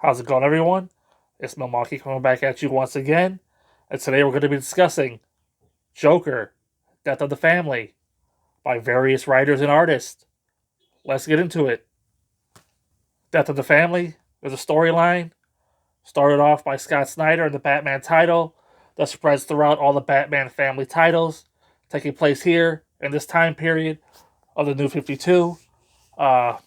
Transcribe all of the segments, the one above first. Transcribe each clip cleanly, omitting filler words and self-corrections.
How's it going, everyone? It's Milwaukee coming back at you once again, and today we're going to be discussing Joker, Death of the Family, by various writers and artists. Let's get into it. Death of the Family is a storyline started off by Scott Snyder in the Batman title that spreads throughout all the Batman family titles, taking place here in this time period of the New 52. Uh,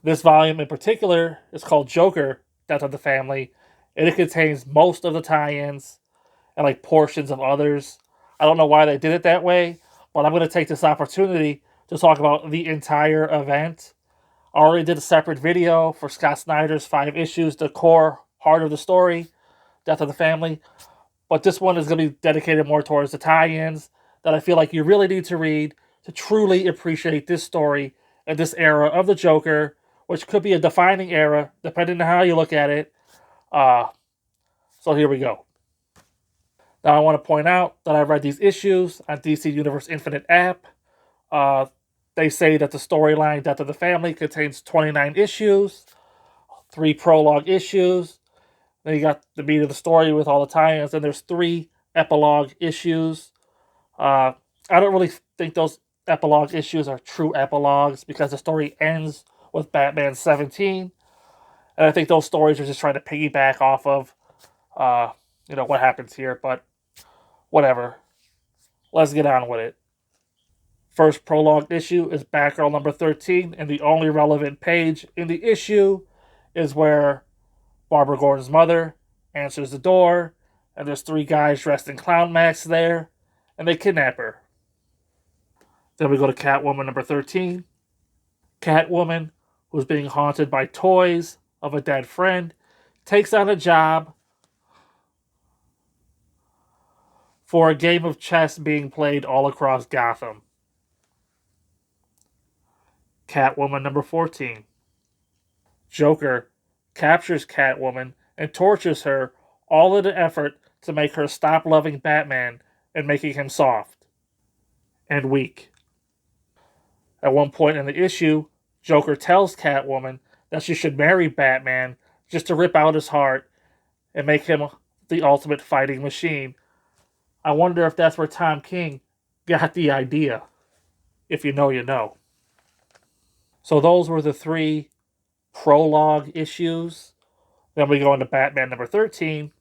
this volume in particular is called Joker, Death of the Family, and it contains most of the tie-ins and like portions of others. I don't know why they did it that way, but I'm going to take this opportunity to talk about the entire event. I already did a separate video for Scott Snyder's 5 issues, the core heart of the story, Death of the Family, but this one is going to be dedicated more towards the tie-ins that I feel like you really need to read to truly appreciate this story and this era of the Joker, which could be a defining era, depending on how you look at it. So here we go. Now, I want to point out that I read these issues on DC Universe Infinite app. They say that the storyline Death of the Family contains 29 issues, 3 prologue issues. Then you got the meat of the story with all the tie-ins, and there's 3 epilogue issues. I don't really think those epilogue issues are true epilogues because the story ends with Batman 17. And I think those stories are just trying to piggyback off of, what happens here. But whatever. Let's get on with it. First prologue issue is Batgirl number 13, and the only relevant page in the issue is where Barbara Gordon's mother answers the door, and there's 3 guys dressed in clown masks there, and they kidnap her. Then we go to Catwoman number 13. Catwoman, who's being haunted by toys of a dead friend, takes on a job for a game of chess being played all across Gotham. Catwoman number 14. Joker captures Catwoman and tortures her, all in an effort to make her stop loving Batman and making him soft and weak. At one point in the issue, Joker tells Catwoman that she should marry Batman just to rip out his heart and make him the ultimate fighting machine. I wonder if that's where Tom King got the idea. If you know, you know. So those were the 3 prologue issues. Then we go into Batman number 13,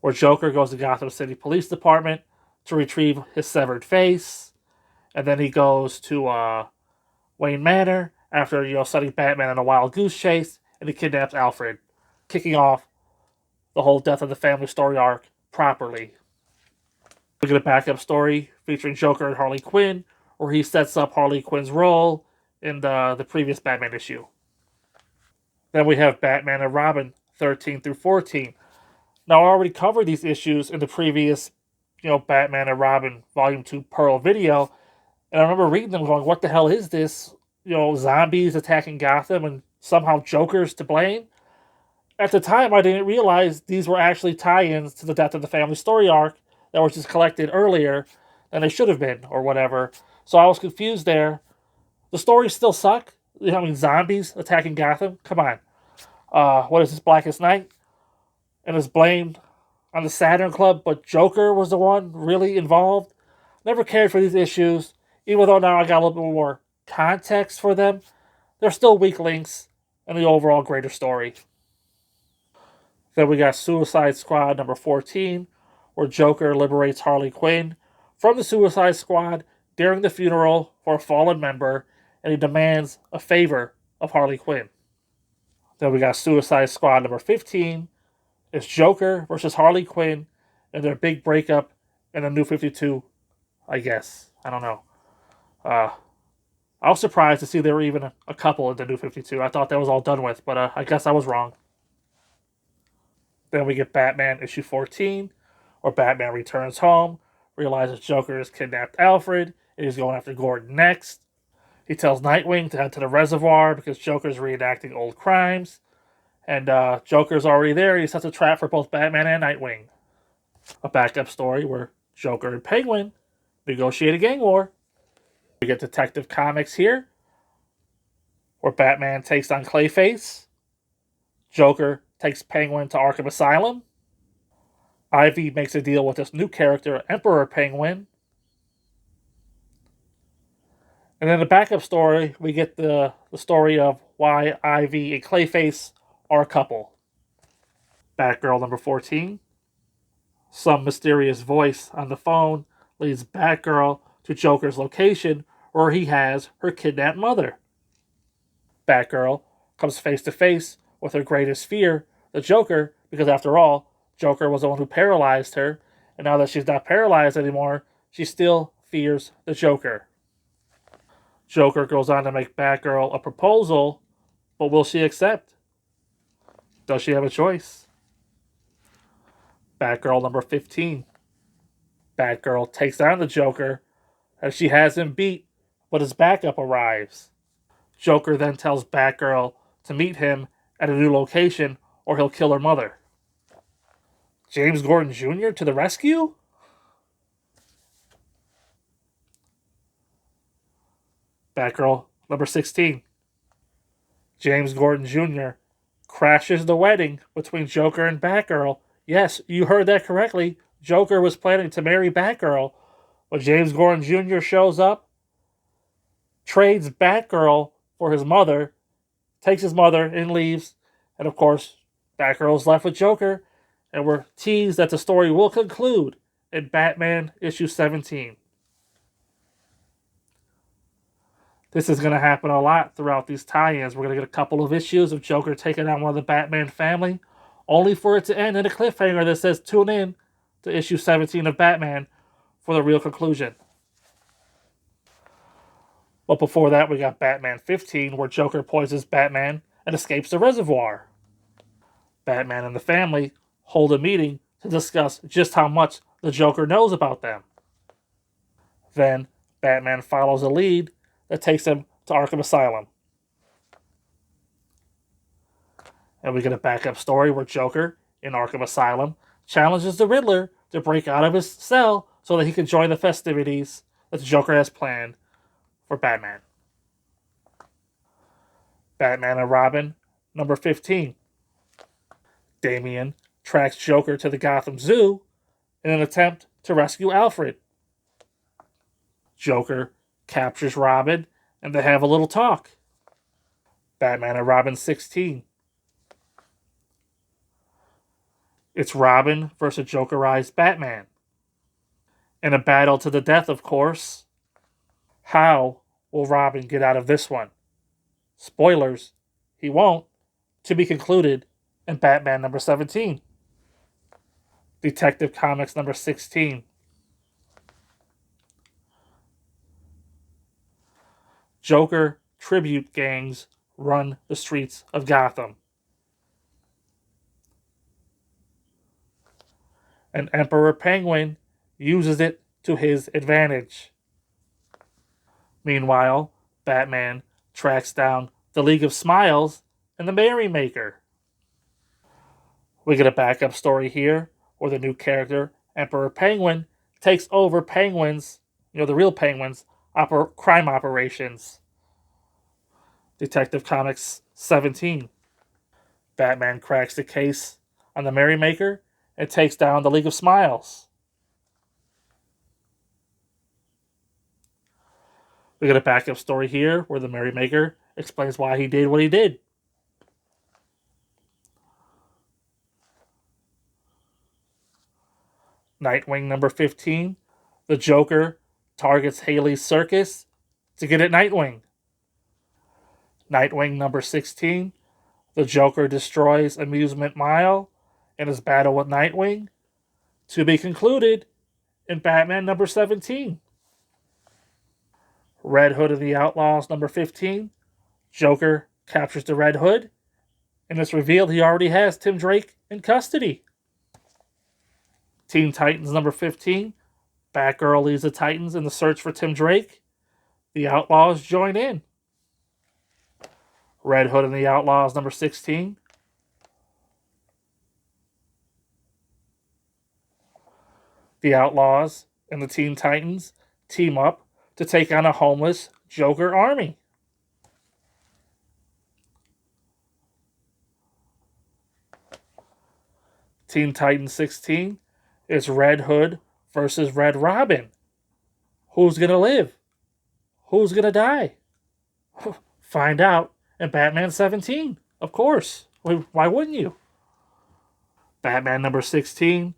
where Joker goes to Gotham City Police Department to retrieve his severed face. And then he goes to Wayne Manor after, setting Batman on a wild goose chase, and he kidnaps Alfred, kicking off the whole Death of the Family story arc properly. We get a backup story featuring Joker and Harley Quinn, where he sets up Harley Quinn's role in the previous Batman issue. Then we have Batman and Robin 13 through 14. Now, I already covered these issues in the previous, Batman and Robin Volume 2 Pearl video, and I remember reading them going, what the hell is this? Zombies attacking Gotham and somehow Joker's to blame? At the time, I didn't realize these were actually tie-ins to the Death of the Family story arc that was just collected earlier than they should have been, or whatever. So I was confused there. The stories still suck. Zombies attacking Gotham? Come on. What is this, Blackest Night? And it's blamed on the Saturn Club, but Joker was the one really involved. Never cared for these issues, even though now I got a little bit more context for them. They're still weak links in the overall greater story. Then we got Suicide Squad number 14, where Joker liberates Harley Quinn from the Suicide Squad during the funeral for a fallen member, and he demands a favor of Harley Quinn. Then we got Suicide Squad number 15. It's Joker versus Harley Quinn and their big breakup in the New 52, I guess. I don't know. I was surprised to see there were even a couple in the New 52. I thought that was all done with, but I guess I was wrong. Then we get Batman issue 14, where Batman returns home, realizes Joker has kidnapped Alfred, and he's going after Gordon next. He tells Nightwing to head to the reservoir because Joker's reenacting old crimes. And Joker's already there. He sets a trap for both Batman and Nightwing. A backup story where Joker and Penguin negotiate a gang war. We get Detective Comics here, where Batman takes on Clayface. Joker takes Penguin to Arkham Asylum. Ivy makes a deal with this new character, Emperor Penguin. And in the backup story, we get the story of why Ivy and Clayface are a couple. Batgirl number 14. Some mysterious voice on the phone leads Batgirl to Joker's location where he has her kidnapped mother. Batgirl comes face to face with her greatest fear, the Joker, because after all, Joker was the one who paralyzed her, and now that she's not paralyzed anymore, she still fears the Joker. Joker goes on to make Batgirl a proposal, but will she accept? Does she have a choice? Batgirl number 15. Batgirl takes on the Joker as she has him beat, but his backup arrives. Joker then tells Batgirl to meet him at a new location or he'll kill her mother. James Gordon Jr. to the rescue? Batgirl number 16. James Gordon Jr. crashes the wedding between Joker and Batgirl. Yes, you heard that correctly. Joker was planning to marry Batgirl, but James Gordon Jr. shows up, trades Batgirl for his mother, takes his mother and leaves, and of course, Batgirl's left with Joker, and we're teased that the story will conclude in Batman issue 17. This is going to happen a lot throughout these tie-ins. We're going to get a couple of issues of Joker taking on one of the Batman family, only for it to end in a cliffhanger that says tune in to issue 17 of Batman for the real conclusion. But before that, we got Batman 15, where Joker poisons Batman and escapes the reservoir. Batman and the family hold a meeting to discuss just how much the Joker knows about them. Then, Batman follows a lead that takes him to Arkham Asylum. And we get a backup story where Joker, in Arkham Asylum, challenges the Riddler to break out of his cell so that he can join the festivities that the Joker has planned for Batman. Batman and Robin, number 15. Damian tracks Joker to the Gotham Zoo in an attempt to rescue Alfred. Joker captures Robin and they have a little talk. Batman and Robin 16. It's Robin versus Jokerized Batman. In a battle to the death, of course. How will Robin get out of this one? Spoilers, he won't. To be concluded in Batman number 17. Detective Comics number 16. Joker tribute gangs run the streets of Gotham. And Emperor Penguin uses it to his advantage. Meanwhile, Batman tracks down the League of Smiles and the Merrymaker. We get a backup story here where the new character, Emperor Penguin, takes over Penguin's, the real Penguin's, crime operations. Detective Comics 17. Batman cracks the case on the Merrymaker and takes down the League of Smiles. We get a backup story here where the Merrymaker explains why he did what he did. Nightwing number 15. The Joker targets Haley's Circus to get at Nightwing. Nightwing number 16. The Joker destroys Amusement Mile in his battle with Nightwing. To be concluded in Batman number 17. Red Hood and the Outlaws number 15. Joker captures the Red Hood, and it's revealed he already has Tim Drake in custody. Teen Titans number 15. Batgirl leads the Titans in the search for Tim Drake. The Outlaws join in. Red Hood and the Outlaws number 16. The Outlaws and the Teen Titans team up to take on a homeless Joker army. Teen Titans 16 is Red Hood versus Red Robin. Who's gonna live? Who's gonna die? Find out in Batman 17. Of course. Why wouldn't you? Batman number 16,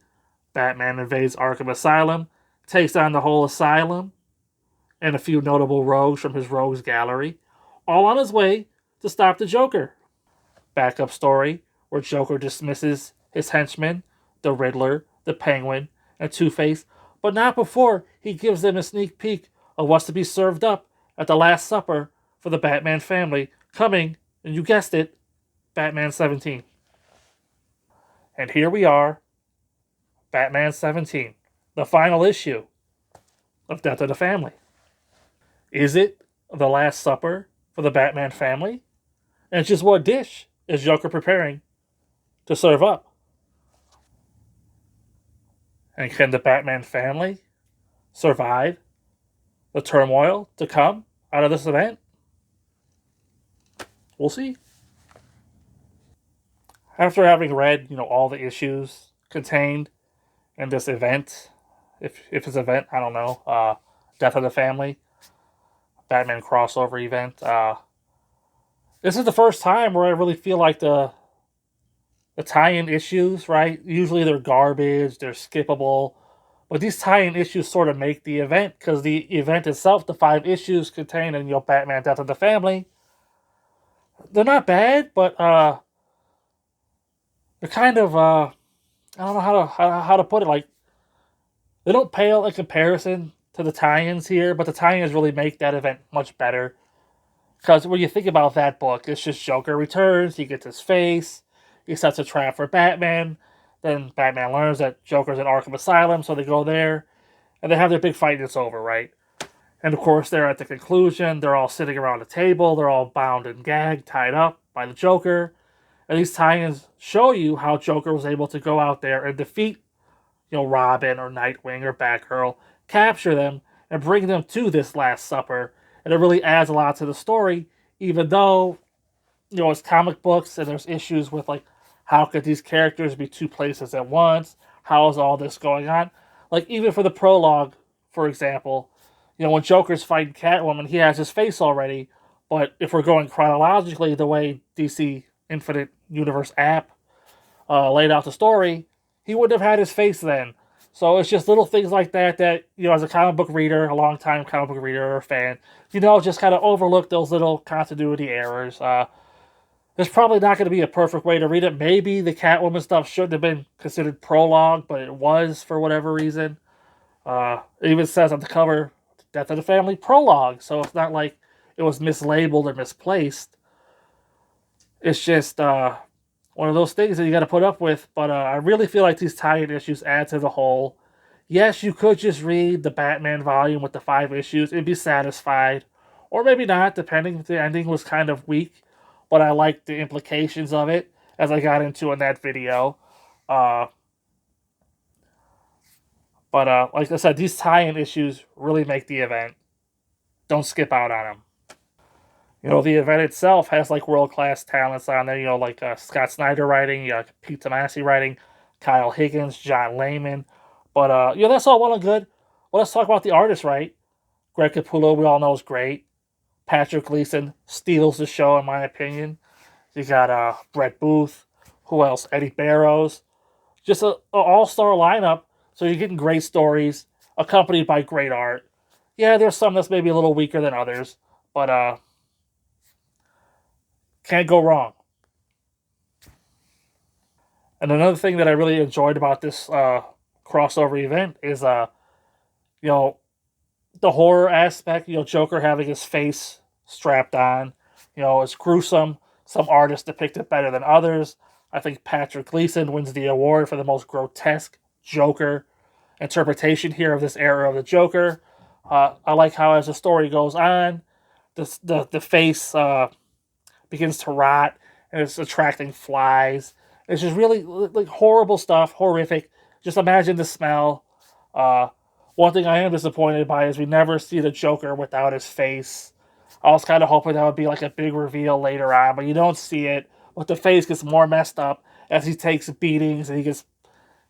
Batman invades Arkham Asylum, takes on the whole asylum, and a few notable rogues from his rogues gallery, all on his way to stop the Joker. Backup story where Joker dismisses his henchmen, the Riddler, the Penguin, and Two-Face, but not before he gives them a sneak peek of what's to be served up at the Last Supper for the Batman family, coming, and you guessed it, Batman 17. And here we are, Batman 17, the final issue of Death of the Family. Is it the Last Supper for the Batman family? And just what dish is Joker preparing to serve up? And can the Batman family survive the turmoil to come out of this event? We'll see. After having read, all the issues contained in this event, if it's event, I don't know, Death of the Family, Batman crossover event, this is the first time where I really feel like the tie-in issues, right? Usually they're garbage, they're skippable, but these tie-in issues sort of make the event, because the event itself, the 5 issues contained in Batman Death of the Family, they're not bad, but they're kind of I don't know how to put it. Like, they don't pale in comparison to the tie-ins here, but the tie-ins really make that event much better. Because when you think about that book, it's just Joker returns, he gets his face, he sets a trap for Batman, then Batman learns that Joker's in Arkham Asylum, so they go there, and they have their big fight, and it's over, right? And of course, they're at the conclusion, they're all sitting around a table, they're all bound and gagged, tied up by the Joker, and these tie-ins show you how Joker was able to go out there and defeat, Robin or Nightwing or Batgirl, capture them, and bring them to this Last Supper. And it really adds a lot to the story, even though, it's comic books and there's issues with, like, how could these characters be 2 places at once? How is all this going on? Like, even for the prologue, for example, when Joker's fighting Catwoman, he has his face already, but if we're going chronologically, the way DC Infinite Universe app laid out the story, he wouldn't have had his face then. So it's just little things like that, as a comic book reader, a long-time comic book reader or fan, just kind of overlook those little continuity errors. There's probably not going to be a perfect way to read it. Maybe the Catwoman stuff shouldn't have been considered prologue, but it was for whatever reason. It even says on the cover, Death of the Family prologue, so it's not like it was mislabeled or misplaced. It's just one of those things that you got to put up with, but I really feel like these tie-in issues add to the whole. Yes, you could just read the Batman volume with the 5 issues and be satisfied, or maybe not, depending if the ending was kind of weak, but I liked the implications of it, as I got into in that video. But like I said, these tie-in issues really make the event. Don't skip out on them. The event itself has, like, world-class talents on there, like Scott Snyder writing, Pete Tomasi writing, Kyle Higgins, John Layman. But, that's all well and good. Well, let's talk about the artist, right? Greg Capullo, we all know, is great. Patrick Gleason steals the show, in my opinion. You got Brett Booth. Who else? Eddie Barrows. Just an all-star lineup, so you're getting great stories, accompanied by great art. Yeah, there's some that's maybe a little weaker than others, but can't go wrong. And another thing that I really enjoyed about this crossover event is, the horror aspect. Joker having his face strapped on. It's gruesome. Some artists depict it better than others. I think Patrick Gleason wins the award for the most grotesque Joker interpretation here of this era of the Joker. I like how, as the story goes on, the face begins to rot, and it's attracting flies. It's just really, like, horrible stuff, horrific. Just imagine the smell. One thing I am disappointed by is we never see the Joker without his face. I was kind of hoping that would be like a big reveal later on, but you don't see it. But the face gets more messed up as he takes beatings and he gets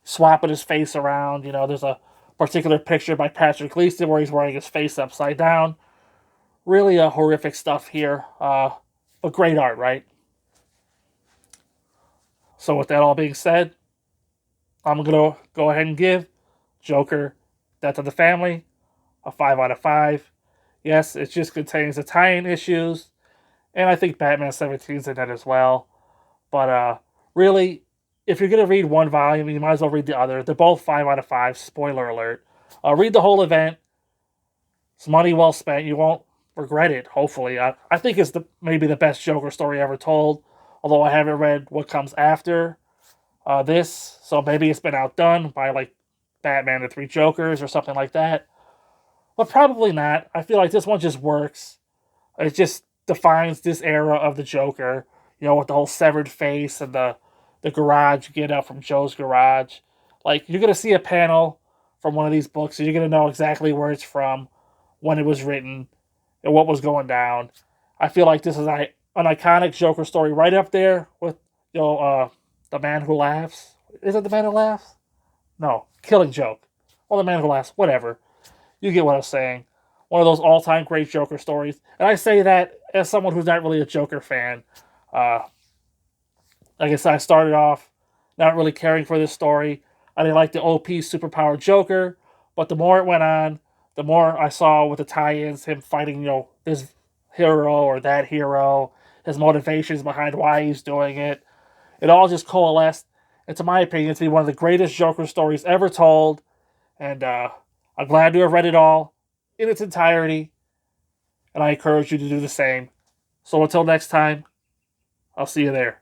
swapping his face around. You know, there's a particular picture by Patrick Gleason where he's wearing his face upside down. Really horrific stuff here, but great art, right? So with that all being said, I'm going to go ahead and give Joker, Death of the Family, a 5 out of 5. Yes, it just contains the tie-in issues, and I think Batman 17 is in it as well. But really, if you're going to read one volume, you might as well read the other. They're both 5 out of 5, spoiler alert. Read the whole event. It's money well spent. You won't regret it, hopefully. I think it's maybe the best Joker story ever told, although I haven't read what comes after this, so maybe it's been outdone by like Batman and Three Jokers or something like that. But probably not. I feel like this one just works. It just defines this era of the Joker, you know, with the whole severed face and the garage get up from Joe's garage. Like, you're going to see a panel from one of these books, and you're going to know exactly where it's from, when it was written, and what was going down. I feel like this is an iconic Joker story right up there with, you know, The Man Who Laughs. Is it The Man Who Laughs? No, Killing Joke. Well, The Man Who Laughs, whatever. You get what I'm saying. One of those all-time great Joker stories. And I say that as someone who's not really a Joker fan. Like I said, I started off not really caring for this story. I didn't like the OP superpowered Joker, but the more it went on, the more I saw with the tie-ins, him fighting, you know, this hero or that hero, his motivations behind why he's doing it. It all just coalesced, and to my opinion, to be one of the greatest Joker stories ever told. And I'm glad to have read it all in its entirety, and I encourage you to do the same. So until next time, I'll see you there.